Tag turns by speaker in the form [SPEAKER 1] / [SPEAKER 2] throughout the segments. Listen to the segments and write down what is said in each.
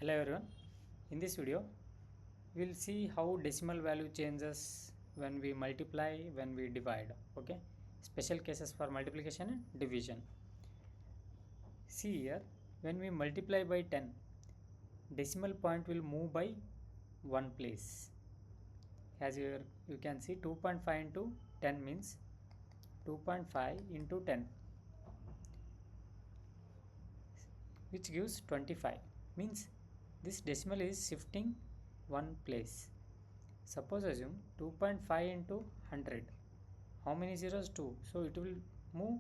[SPEAKER 1] Hello everyone. In this video, we'll see how decimal value changes when we multiply, when we divide. Okay, special cases for multiplication and division. See here, when we multiply by 10, decimal point will move by one place. As you can see, 2.5 into 10 means 2.5 into 10, which gives 25. Means this decimal is shifting one place. Suppose assume 2.5 into 100. How many zeros? 2. So it will move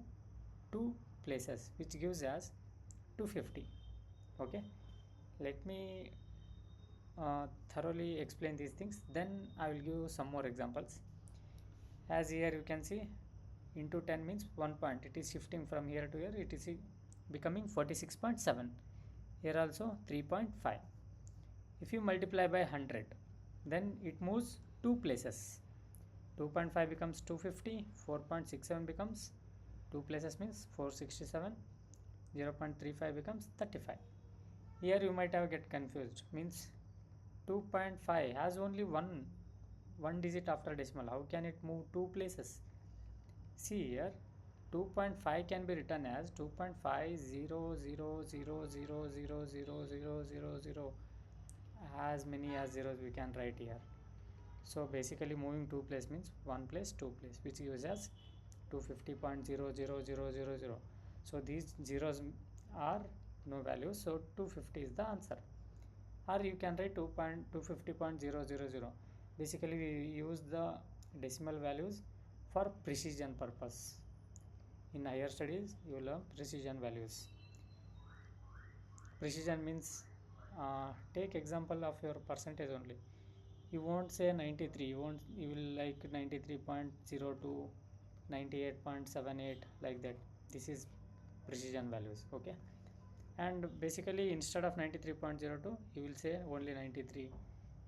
[SPEAKER 1] 2 places, which gives us 250. Okay. Let me thoroughly explain these things. Then I will give some more examples. As here you can see, into 10 means 1 point. It is shifting from here to here. It is becoming 46.7. Here also 3.5. If you multiply by 100, then it moves 2 places. 2.5 becomes 250, 4.67 becomes 2 places means 467, 0.35 becomes 35. Here you might have get confused, means 2.5 has only one digit after decimal. How can it move 2 places? See here, 2.5 can be written as 2.500000000000, as many as zeros we can write here. So basically moving 2 place means 1 place 2 place, which gives us 250.00000. So these zeros are no values, so 250 is the answer. Or you can write 250.000. Basically we use the decimal values for precision purpose. In higher studies you learn precision values. Precision means take example of your percentage only. You won't say 93, you will like 93.02, 98.78, like that. This is precision values. Okay, and basically instead of 93.02 you will say only 93,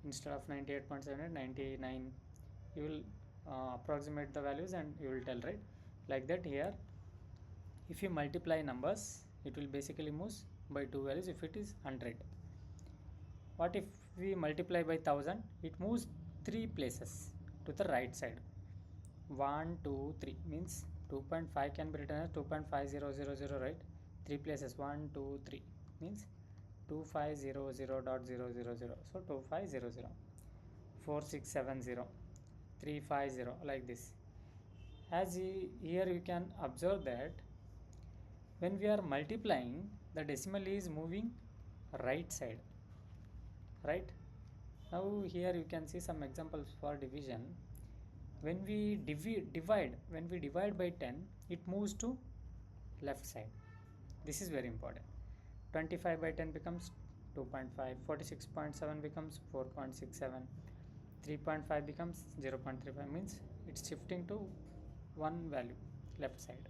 [SPEAKER 1] instead of 98.78, 99. You will approximate the values and you will tell, right? Like that. Here if you multiply numbers, it will basically move by two values. If it is 100, what if we multiply by 1000? It moves 3 places to the right side. 1 2 3 means 2.5 can be written as 2.5000, right? 3 places, 1 2 3 means 2500.000. So 2500, 4670, 350, like this. As here you can observe that when we are multiplying, the decimal is moving right side, right? Now here you can see some examples for division. When we divide by 10, it moves to left side. This is very important. 25 by 10 becomes 2.5, 46.7 becomes 4.67, 3.5 becomes 0.35, means it's shifting to one value left side.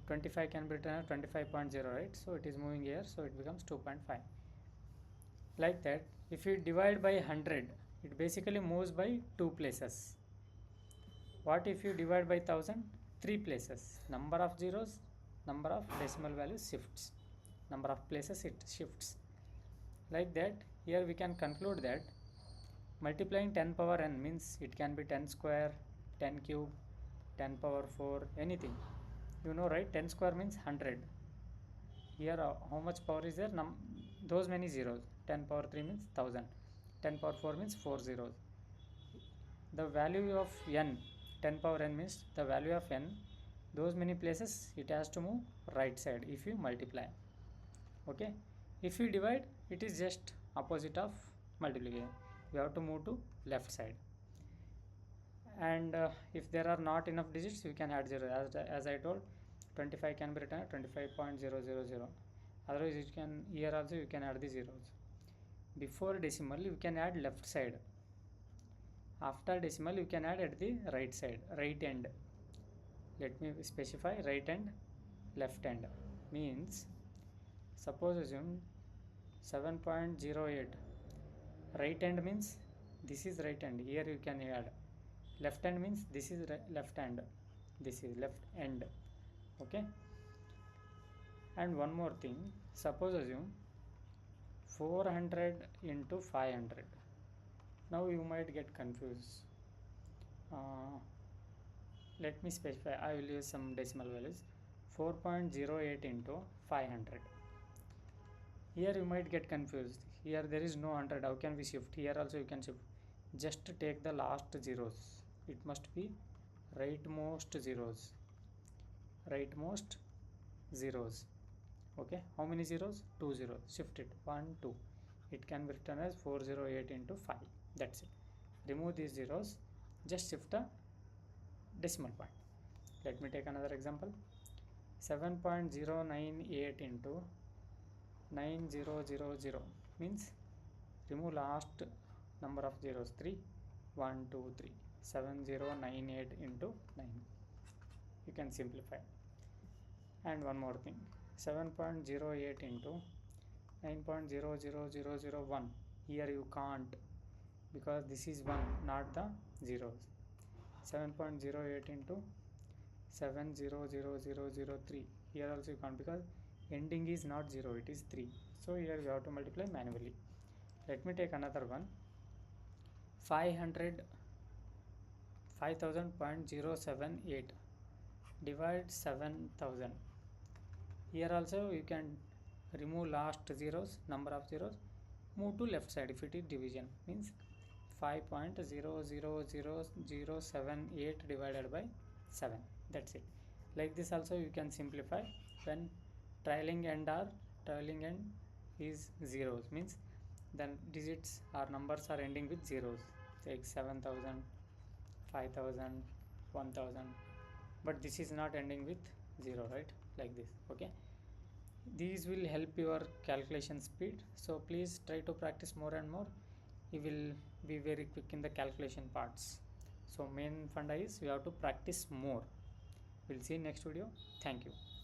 [SPEAKER 1] 25 can be written as 25.0, right? So it is moving here, so it becomes 2.5. Like that, if you divide by 100, it basically moves by 2 places. What if you divide by 1000? 3 places. Number of zeros, number of decimal values shifts. Number of places it shifts. Like that, here we can conclude that multiplying 10 power n means it can be 10 square, 10 cube, 10 power 4, anything. You know, right? 10 square means 100. Here how much power is there? Those many zeros. 10 power 3 means 1000. 10 power 4 means 4 zeros. The value of n, 10 power n means the value of n, those many places it has to move right side if you multiply. Okay, if you divide, it is just opposite of multiplication. You have to move to left side. And if there are not enough digits, you can add 0. As I told, 25 can be written at 25.000. Otherwise you can, here also you can add the zeros. Before decimal you can add left side. After decimal you can add at the right side, right end. Let me specify right end, left end. Means suppose assume 7.08. Right end means this is right end. Here you can add. Left hand means this is left hand, this is left end. Okay, and one more thing, suppose assume 400 into 500. Now you might get confused. uh, Let me specify. I will use some decimal values. 4.08 into 500. Here you might get confused. Here there is no 100. How can we shift? Here also you can shift. Just take the last zeros. It must be rightmost zeros. Rightmost zeros. Okay. How many zeros? 2 zeros. Shift it. 1, 2. It can be written as 408 into 5. That's it. Remove these zeros. Just shift the decimal point. Let me take another example. 7.098 into 9000 means remove last number of zeros. 3, 1, 2, 3. 7098 into 9. You can simplify. And one more thing, 7.08 into 9.00001. Here you can't, because this is 1, not the zeros. 7.08 into 700003. Here also you can't, because ending is not 0, it is 3. So here we have to multiply manually. Let me take another one. 5000.078 divide 7000. Here also you can remove last zeros, number of zeros, move to left side. If it is division, means 5.000078 divided by 7. That's it. Like this also you can simplify. When trailing end is zeros, means then digits or numbers are ending with zeros, like 7000, 5000, 1000, but this is not ending with 0, right? Like this. Okay, these will help your calculation speed, so please try to practice more and more. You will be very quick in the calculation parts. So main funda is you have to practice more. We'll see in next video. Thank you.